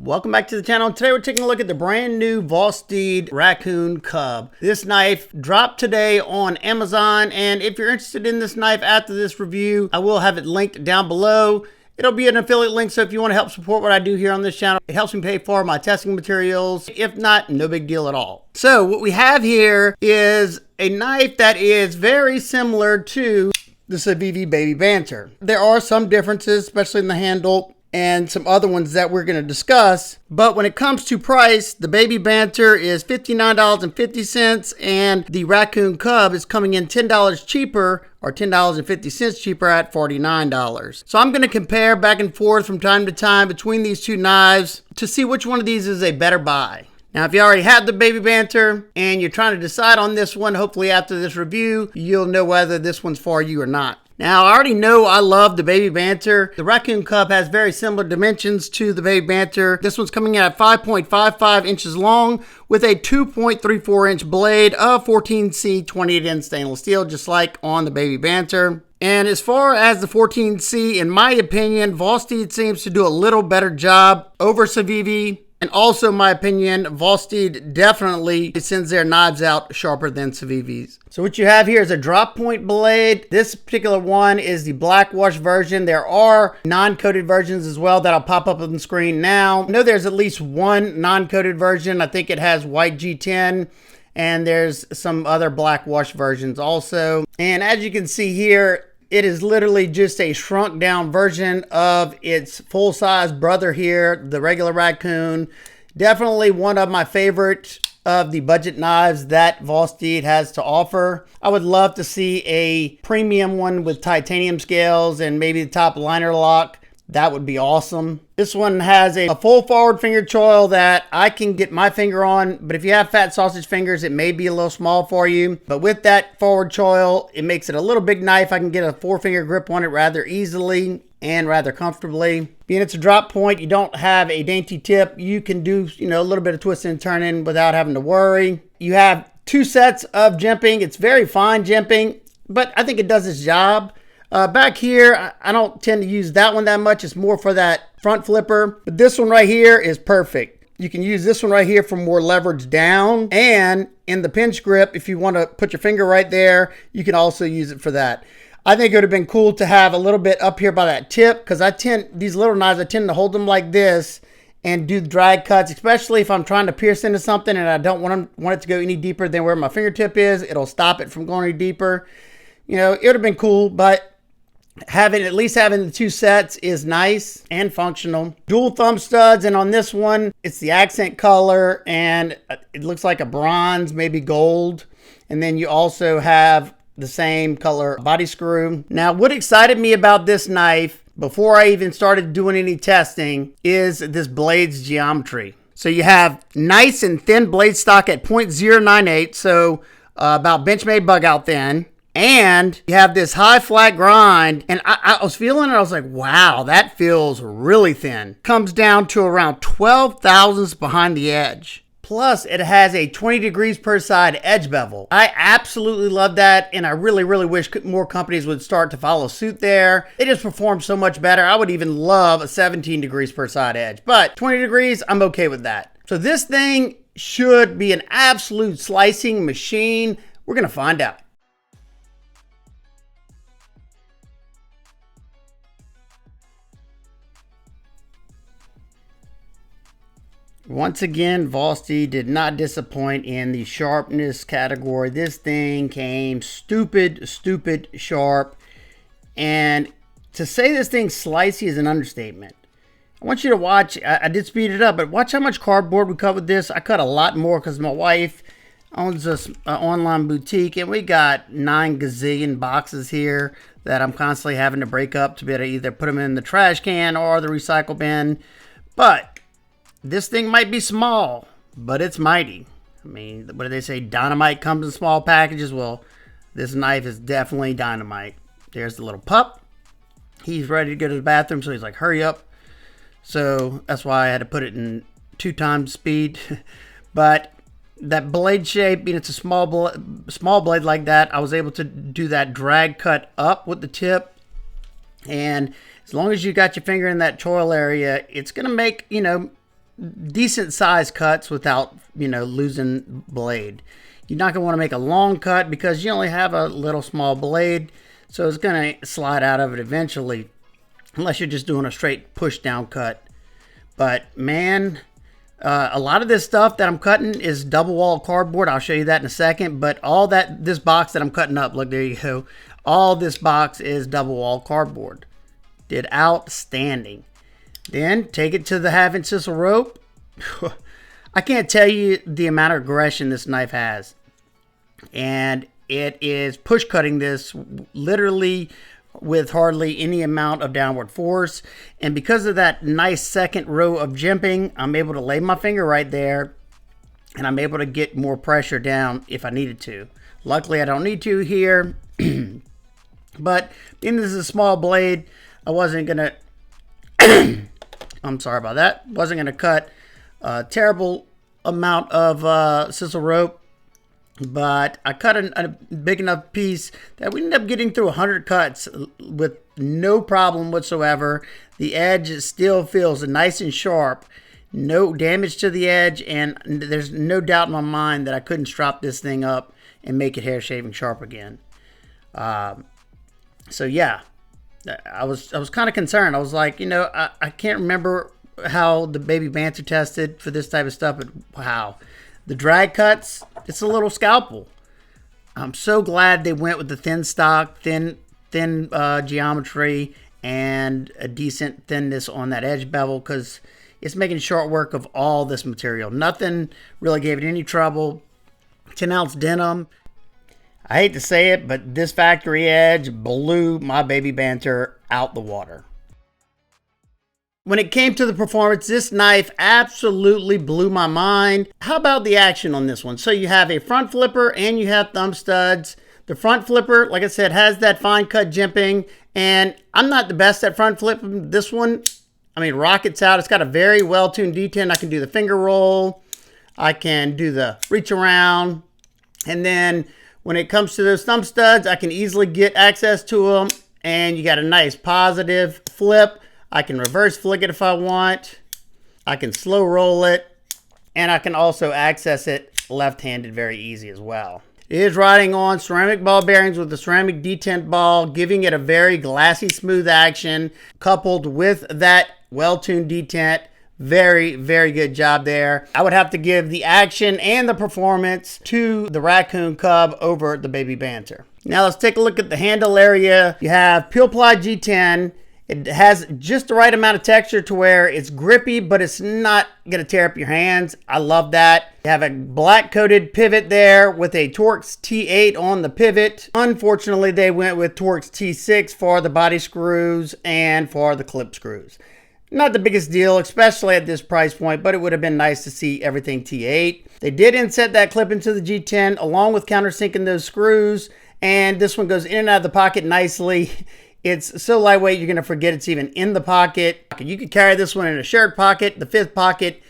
Welcome back to the channel. Today we're taking a look at the brand new Vosteed Raccoon Cub. This knife dropped today on Amazon, and if you're interested in this knife after this review, I will have it linked down below. It'll be an affiliate link, so if you want to help support what I do here on this channel, it helps me pay for my testing materials. If not, no big deal at all. So what we have here is a knife that is very similar to the Psyop Baby Banter. There are some differences, especially in the handle and some other ones that we're going to discuss. But when it comes to price, the Baby Banter is $59.50 and the Raccoon Cub is coming in $10 cheaper, or $10.50 cheaper at $49. So I'm going to compare back and forth from time to time between these two knives to see which one of these is a better buy. Now, if you already have the Baby Banter and you're trying to decide on this one, hopefully after this review, you'll know whether this one's for you or not. Now, I already know I love the Baby Banter. The Raccoon Cub has very similar dimensions to the Baby Banter. This one's coming in at 5.55 inches long with a 2.34 inch blade of 14C 28N stainless steel, just like on the Baby Banter. And as far as the 14C, in my opinion, Vosteed seems to do a little better job over Psyop. And also, in my opinion, Vosteed definitely sends their knives out sharper than Psyop's. So what you have here is a drop point blade. This particular one is the black wash version. There are non-coated versions as well that'll pop up on the screen now. I know there's at least one non-coated version. I think it has white G10. And there's some other black wash versions also. And as you can see here, it is literally just a shrunk down version of its full-size brother here, the regular Raccoon. Definitely one of my favorite of the budget knives that Vosteed has to offer. I would love to see a premium one with titanium scales and maybe the top liner lock. That would be awesome. This one has a full forward finger choil that I can get my finger on, but if you have fat sausage fingers, it may be a little small for you. But with that forward choil, it makes it a little big knife. I can get a 4-finger grip on it rather easily and rather comfortably. Being it's a drop point, you don't have a dainty tip. You can do, a little bit of twisting and turning without having to worry. You have 2 sets of jimping. It's very fine jimping, but I think it does its job. Back here, I don't tend to use that one that much. It's more for that front flipper. But this one right here is perfect. You can use this one right here for more leverage down. And in the pinch grip, if you want to put your finger right there, you can also use it for that. I think it would have been cool to have a little bit up here by that tip, because these little knives, I tend to hold them like this and do drag cuts, especially if I'm trying to pierce into something and I don't want it to go any deeper than where my fingertip is. It'll stop it from going any deeper. It would have been cool, but at least having the 2 sets is nice and functional. Dual thumb studs, and on this one, it's the accent color, and it looks like a bronze, maybe gold. And then you also have the same color body screw. Now, what excited me about this knife, before I even started doing any testing, is this blade's geometry. So you have nice and thin blade stock at 0.098, so about Benchmade bug out thin. And you have this high flat grind, and I was feeling it. I was like, wow, that feels really thin. Comes down to around 12 thousandths behind the edge. Plus, it has a 20 degrees per side edge bevel. I absolutely love that, and I really, really wish more companies would start to follow suit there. It just performs so much better. I would even love a 17 degrees per side edge, but 20 degrees, I'm okay with that. So this thing should be an absolute slicing machine. We're going to find out. Once again, Vosteed did not disappoint in the sharpness category. This thing came stupid sharp. And to say this thing's slicey is an understatement. I want you to watch. I did speed it up, but watch how much cardboard we cut with this. I cut a lot more because my wife owns an online boutique, and we got 9 gazillion boxes here that I'm constantly having to break up to be able to either put them in the trash can or the recycle bin. But this thing might be small, but it's mighty. I mean, what do they say? Dynamite comes in small packages. Well, this knife is definitely dynamite. There's the little pup. He's ready to go to the bathroom, so he's like, hurry up. So that's why I had to put it in 2 times speed. But that blade shape, it's a small blade like that. I was able to do that drag cut up with the tip. And as long as you got your finger in that choil area, it's going to make, decent size cuts without, losing blade. You're not going to want to make a long cut because you only have a little small blade, so it's going to slide out of it eventually, unless you're just doing a straight push down cut. But man, a lot of this stuff that I'm cutting is double wall cardboard. I'll show you that in a second. But this box that I'm cutting up, look, there you go. All this box is double wall cardboard. Did outstanding. Then take it to the 1/2-inch sisal rope. I can't tell you the amount of aggression this knife has. And it is push cutting this literally with hardly any amount of downward force. And because of that nice second row of jimping, I'm able to lay my finger right there and I'm able to get more pressure down if I needed to. Luckily, I don't need to here. But being this is a small blade, I wasn't going to... I'm sorry about that. Wasn't going to cut a terrible amount of sisal rope. But I cut a big enough piece that we ended up getting through 100 cuts with no problem whatsoever. The edge still feels nice and sharp. No damage to the edge. And there's no doubt in my mind that I couldn't strop this thing up and make it hair shaving sharp again. So yeah, I was kind of concerned. I was like, I can't remember how the baby banter tested for this type of stuff, but wow. The drag cuts, it's a little scalpel. I'm so glad they went with the thin stock, thin geometry, and a decent thinness on that edge bevel because it's making short work of all this material. Nothing really gave it any trouble. 10-ounce denim. I hate to say it, but this factory edge blew my baby banter out the water. When it came to the performance, this knife absolutely blew my mind. How about the action on this one? So you have a front flipper and you have thumb studs. The front flipper, like I said, has that fine cut jimping, and I'm not the best at front flipping. This one, rockets out. It's got a very well-tuned detent. I can do the finger roll. I can do the reach around. And then when it comes to those thumb studs, I can easily get access to them, and you got a nice positive flip. I can reverse flick it if I want. I can slow roll it. And I can also access it left-handed very easy as well. It is riding on ceramic ball bearings with a ceramic detent ball, giving it a very glassy, smooth action, coupled with that well-tuned detent. Very, very good job there. I would have to give the action and the performance to the Raccoon Cub over the Baby Banter. Now let's take a look at the handle area. You have Peel Ply G10. It has just the right amount of texture to where it's grippy, but it's not going to tear up your hands. I love that. You have a black coated pivot there with a Torx T8 on the pivot. Unfortunately, they went with Torx T6 for the body screws and for the clip screws. Not the biggest deal, especially at this price point, but it would have been nice to see everything T8. They did inset that clip into the G10 along with countersinking those screws, and this one goes in and out of the pocket nicely. It's so lightweight, you're going to forget it's even in the pocket. You could carry this one in a shirt pocket, the fifth pocket,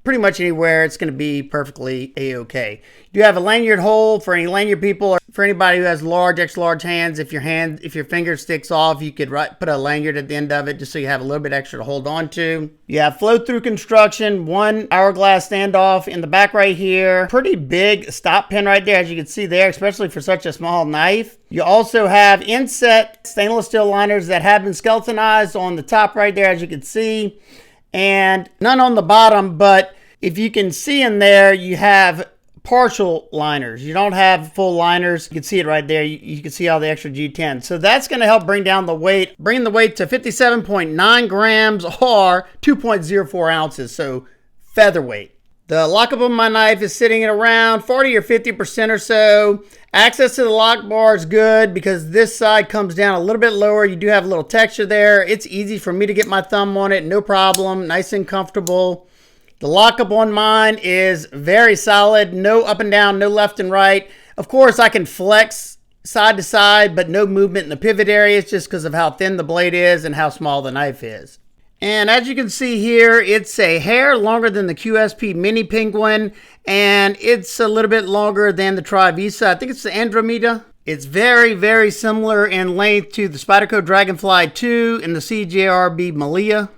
pretty much anywhere. It's going to be perfectly a-okay. You do have a lanyard hole for any lanyard people, or for anybody who has large, extra large hands. If your finger sticks off, you could put a lanyard at the end of it just so you have a little bit extra to hold on to. You have flow-through construction, one hourglass standoff in the back right here. Pretty big stop pin right there, as you can see there, especially for such a small knife. You also have inset stainless steel liners that have been skeletonized on the top right there, as you can see, and none on the bottom, but if you can see in there, you have partial liners. You don't have full liners. You can see it right there. You can see all the extra G10. So that's going to help bring down the weight, bring the weight to 57.9 grams or 2.04 ounces. So featherweight. The lockup of my knife is sitting at around 40 or 50% or so. Access to the lock bar is good because this side comes down a little bit lower. You do have a little texture there. It's easy for me to get my thumb on it. No problem. Nice and comfortable. The lockup on mine is very solid. No up and down, no left and right. Of course, I can flex side to side, but no movement in the pivot areas just because of how thin the blade is and how small the knife is. And as you can see here, it's a hair longer than the QSP Mini Penguin, and it's a little bit longer than the Trivisa. I think it's the Andromeda. It's very, very similar in length to the Spyderco Dragonfly 2 and the CJRB Malia.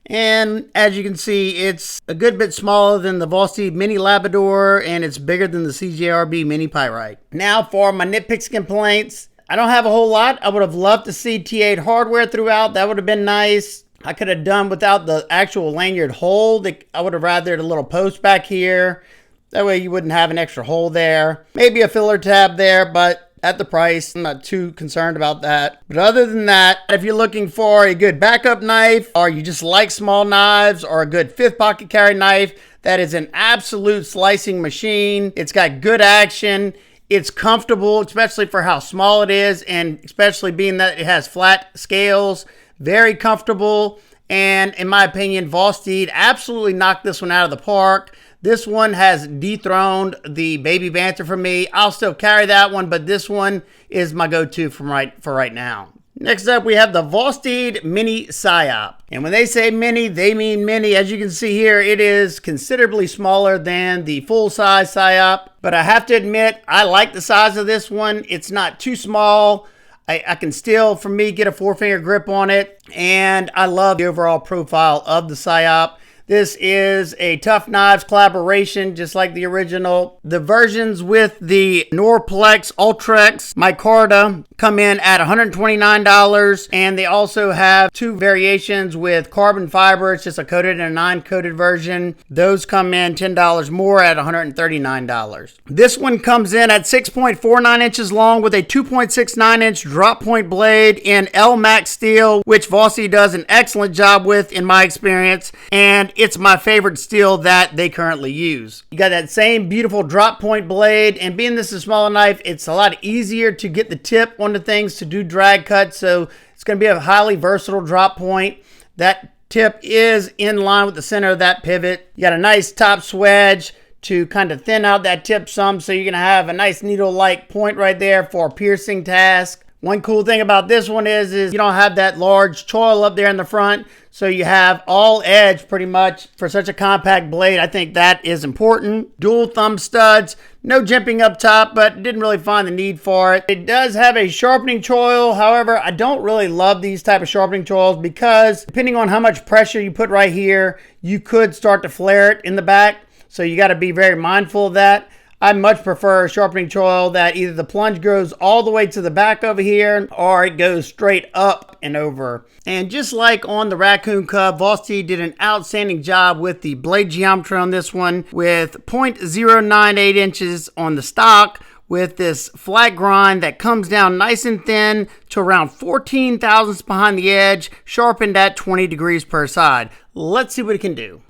And as you can see, it's a good bit smaller than the Vosteed Mini Labrador, and it's bigger than the CJRB Mini Pyrite. Now for my nitpicks and complaints. I don't have a whole lot. I would have loved to see T8 hardware throughout. That would have been nice. I could have done without the actual lanyard hole. I would have rathered a little post back here. That way you wouldn't have an extra hole there. Maybe a filler tab there, but at the price, I'm not too concerned about that. But other than that, if you're looking for a good backup knife, or you just like small knives, or a good 5th pocket carry knife, that is an absolute slicing machine. It's got good action. It's comfortable, especially for how small it is, and especially being that it has flat scales. Very comfortable, and in my opinion, Vosteed absolutely knocked this one out of the park. This one has dethroned the Baby Banter for me. I'll still carry that one, but this one is my go-to for right now. Next up, we have the Vosteed Mini Psyop. And when they say mini, they mean mini. As you can see here, it is considerably smaller than the full-size Psyop. But I have to admit, I like the size of this one. It's not too small. I can still, for me, get a 4-finger grip on it. And I love the overall profile of the Psyop. This is a Tough Knives collaboration, just like the original. The versions with the Norplex Ultrex micarta come in at $129, and they also have 2 variations with carbon fiber. It's just a coated and a non-coated version. Those come in $10 more at $139. This one comes in at 6.49 inches long with a 2.69 inch drop point blade in L-Max steel, which Vosteed does an excellent job with in my experience, and it's my favorite steel that they currently use. You got that same beautiful drop point blade, and being this is a smaller knife, it's a lot easier to get the tip onto things to do drag cuts, so it's going to be a highly versatile drop point. That tip is in line with the center of that pivot. You got a nice top swedge to kind of thin out that tip some, so you're going to have a nice needle-like point right there for a piercing task. One cool thing about this one is you don't have that large choil up there in the front, so you have all edge pretty much for such a compact blade. I think that is important. Dual thumb studs, no jimping up top, but didn't really find the need for it. It does have a sharpening choil. However, I don't really love these type of sharpening choils because depending on how much pressure you put right here, you could start to flare it in the back. So you got to be very mindful of that. I much prefer a sharpening choil that either the plunge goes all the way to the back over here or it goes straight up and over. And just like on the Raccoon Cub, Vosteed did an outstanding job with the blade geometry on this one with 0.098 inches on the stock with this flat grind that comes down nice and thin to around 14 thousandths behind the edge, sharpened at 20 degrees per side. Let's see what it can do.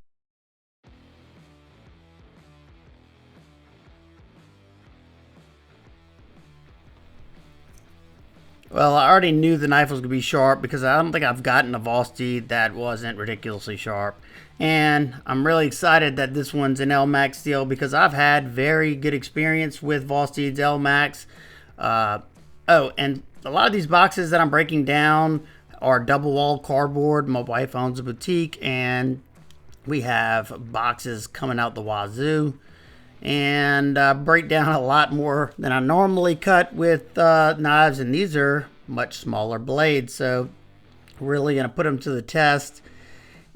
Well, I already knew the knife was going to be sharp because I don't think I've gotten a Vosteed that wasn't ridiculously sharp. And I'm really excited that this one's an L-Max steel because I've had very good experience with Vosteed's L-Max. Oh, and a lot of these boxes that I'm breaking down are double-walled cardboard. My wife owns a boutique, and we have boxes coming out the wazoo. And break down a lot more than I normally cut with knives, and these are much smaller blades, so really going to put them to the test.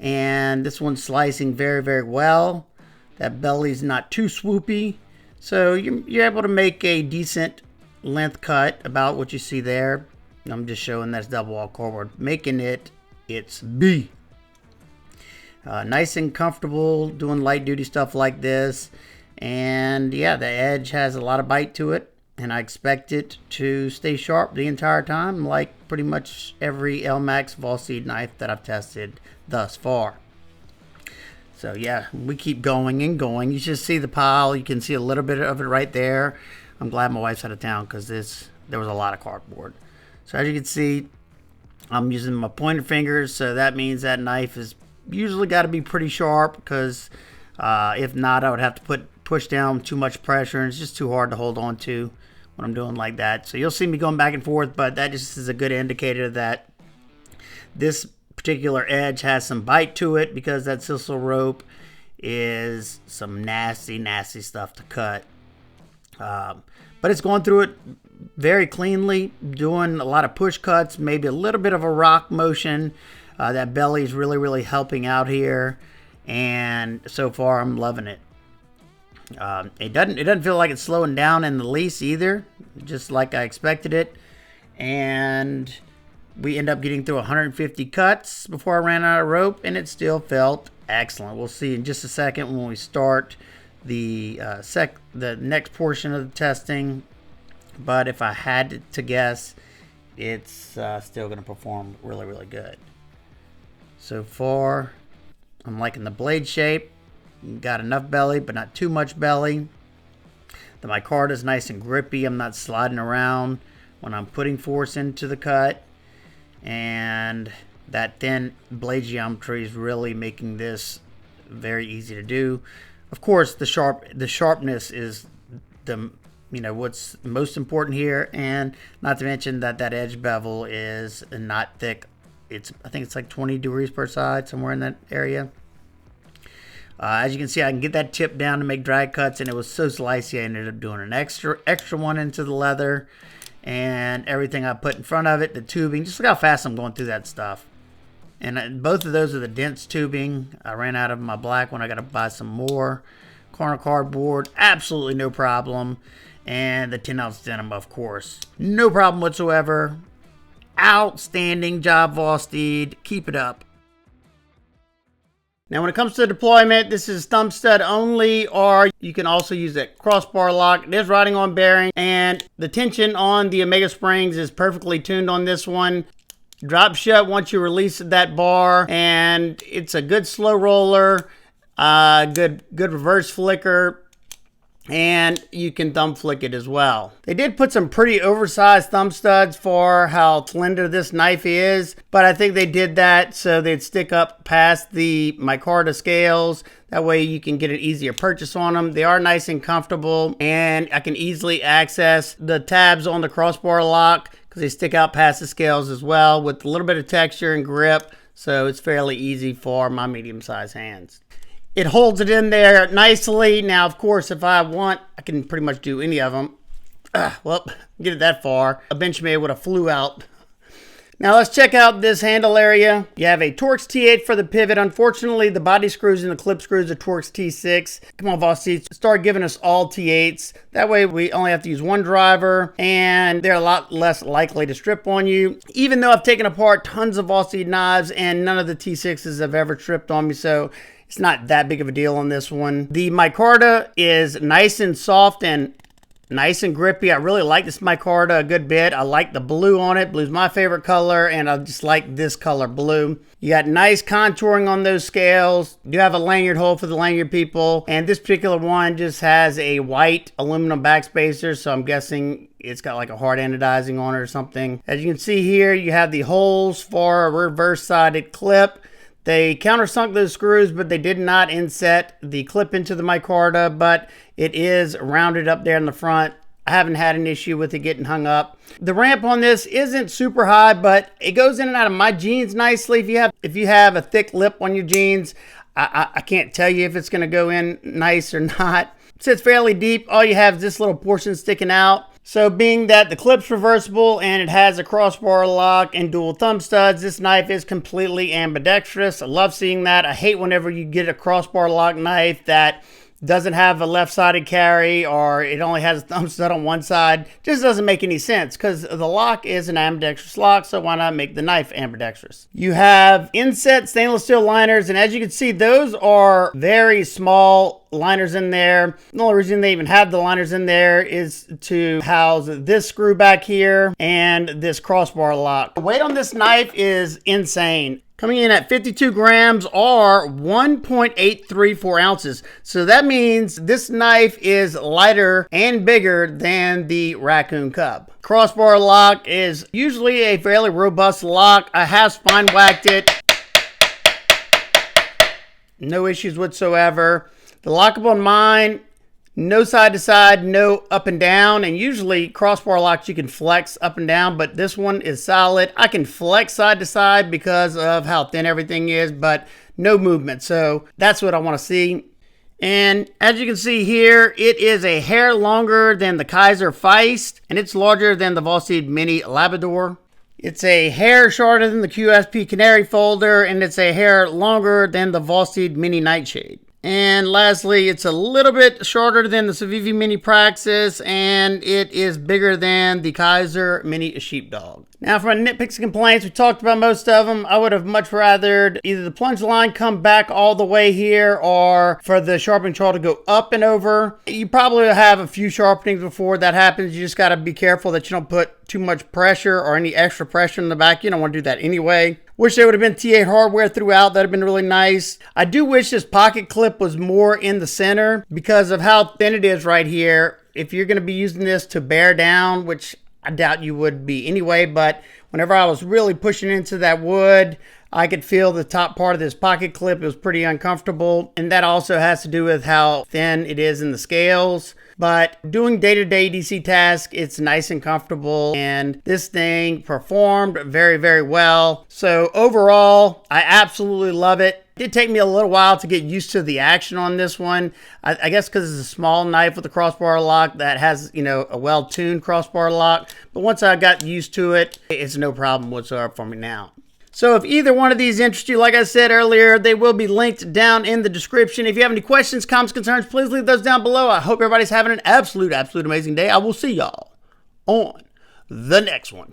And this one's slicing very, very well. That belly's not too swoopy, so you're able to make a decent length cut about what you see there. I'm just showing that's double wall cardboard, making it's B. Nice and comfortable doing light duty stuff like this. And yeah, the edge has a lot of bite to it, and I expect it to stay sharp the entire time, like pretty much every L-Max Vosteed knife that I've tested thus far. So yeah, we keep going and going. You should see the pile. You can see a little bit of it right there. I'm glad my wife's out of town because there was a lot of cardboard. So as you can see, I'm using my pointer fingers, so that means that knife is usually got to be pretty sharp because if not, I would have to push down too much pressure, and it's just too hard to hold on to when I'm doing like that. So you'll see me going back and forth, but that just is a good indicator that this particular edge has some bite to it because that sisal rope is some nasty, nasty stuff to cut. But it's going through it very cleanly, doing a lot of push cuts, maybe a little bit of a rock motion. That belly is really, really helping out here, and so far I'm loving it. It doesn't feel like it's slowing down in the least either, just like I expected it. And we end up getting through 150 cuts before I ran out of rope, and it still felt excellent. We'll see in just a second when we start the next portion of the testing. But if I had to guess, it's still going to perform really, really good. So far, I'm liking the blade shape. Got enough belly, but not too much belly. The micarta is nice and grippy. I'm not sliding around when I'm putting force into the cut. And that thin blade geometry is really making this very easy to do. Of course, the sharpness is what's most important here, and not to mention that edge bevel is not thick. I think it's like 20 degrees per side, somewhere in that area. As you can see, I can get that tip down to make drag cuts, and it was so slicey I ended up doing an extra one into the leather, and everything I put in front of it, the tubing. Just look how fast I'm going through that stuff. And both of those are the dense tubing. I ran out of my black one. I got to buy some more. Corner cardboard, absolutely no problem. And the 10-ounce denim, of course, no problem whatsoever. Outstanding job, Vosteed. Keep it up. Now, when it comes to deployment, this is thumb stud only, or you can also use that crossbar lock. It is riding on bearing, and the tension on the Omega springs is perfectly tuned on this one. Drop shut once you release that bar, and it's a good slow roller, good reverse flicker. And you can thumb flick it as well. They did put some pretty oversized thumb studs for how slender this knife is, but I think they did that so they'd stick up past the micarta scales. That way you can get an easier purchase on them. They are nice and comfortable, and I can easily access the tabs on the crossbar lock because they stick out past the scales as well with a little bit of texture and grip, so it's fairly easy for my medium-sized hands. It holds it in there nicely. Now, of course, if I want, I can pretty much do any of them. Well, get it that far. A Benchmade would have flew out. Now, let's check out this handle area. You have a Torx T8 for the pivot. Unfortunately, the body screws and the clip screws are Torx T6. Come on, Vosteed, start giving us all T8s. That way, we only have to use one driver, and they're a lot less likely to strip on you. Even though I've taken apart tons of Vosteed knives, and none of the T6s have ever tripped on me, so it's not that big of a deal on this one. The micarta is nice and soft and nice and grippy. I really like this micarta a good bit. I like the blue on it. Blue's my favorite color, and I just like this color blue. You got nice contouring on those scales. You have a lanyard hole for the lanyard people, and this particular one just has a white aluminum backspacer, so I'm guessing it's got like a hard anodizing on it or something. As you can see here, you have the holes for a reverse-sided clip. They countersunk those screws, but they did not inset the clip into the micarta, but it is rounded up there in the front. I haven't had an issue with it getting hung up. The ramp on this isn't super high, but it goes in and out of my jeans nicely. If you have a thick lip on your jeans, I can't tell you if it's going to go in nice or not. It sits fairly deep. All you have is this little portion sticking out. So being that the clip's reversible and it has a crossbar lock and dual thumb studs, this knife is completely ambidextrous. I love seeing that. I hate whenever you get a crossbar lock knife that doesn't have a left-sided carry, or it only has a thumb stud on one side. Just doesn't make any sense because the lock is an ambidextrous lock, so why not make the knife ambidextrous? You have inset stainless steel liners, and as you can see, those are very small liners in there. The only reason they even have the liners in there is to house this screw back here and this crossbar lock. The weight on this knife is insane. Coming in at 52 grams or 1.834 ounces. So that means this knife is lighter and bigger than the Raccoon Cub. Crossbar lock is usually a fairly robust lock. I have spine whacked it. No issues whatsoever. The lockable on mine, no side to side, no up and down. And usually crossbar locks you can flex up and down, but this one is solid. I can flex side to side because of how thin everything is, but no movement. So that's what I want to see. And as you can see here, it is a hair longer than the Kaiser Feist, and it's larger than the Vosteed Mini Labrador. It's a hair shorter than the QSP Canary folder, and it's a hair longer than the Vosteed Mini Nightshade. And lastly, it's a little bit shorter than the Civivi Mini Praxis, and it is bigger than the Kaiser Mini Sheepdog. Now, for my nitpicks and complaints, we talked about most of them. I would have much rather either the plunge line come back all the way here or for the sharpening trawl to go up and over. You probably have a few sharpenings before that happens. You just got to be careful that you don't put too much pressure or any extra pressure in the back. You don't want to do that anyway. Wish there would have been T8 hardware throughout. That would have been really nice. I do wish this pocket clip was more in the center because of how thin it is right here. If you're going to be using this to bear down, which I doubt you would be anyway, but whenever I was really pushing into that wood, I could feel the top part of this pocket clip. It was pretty uncomfortable, and that also has to do with how thin it is in the scales. But doing day-to-day DC tasks, it's nice and comfortable, and this thing performed very, very well. So overall, I absolutely love it. It did take me a little while to get used to the action on this one. I guess because it's a small knife with a crossbar lock that has, you know, a well-tuned crossbar lock. But once I got used to it, it's no problem whatsoever for me now. So if either one of these interests you, like I said earlier, they will be linked down in the description. If you have any questions, comments, concerns, please leave those down below. I hope everybody's having an absolute amazing day. I will see y'all on the next one.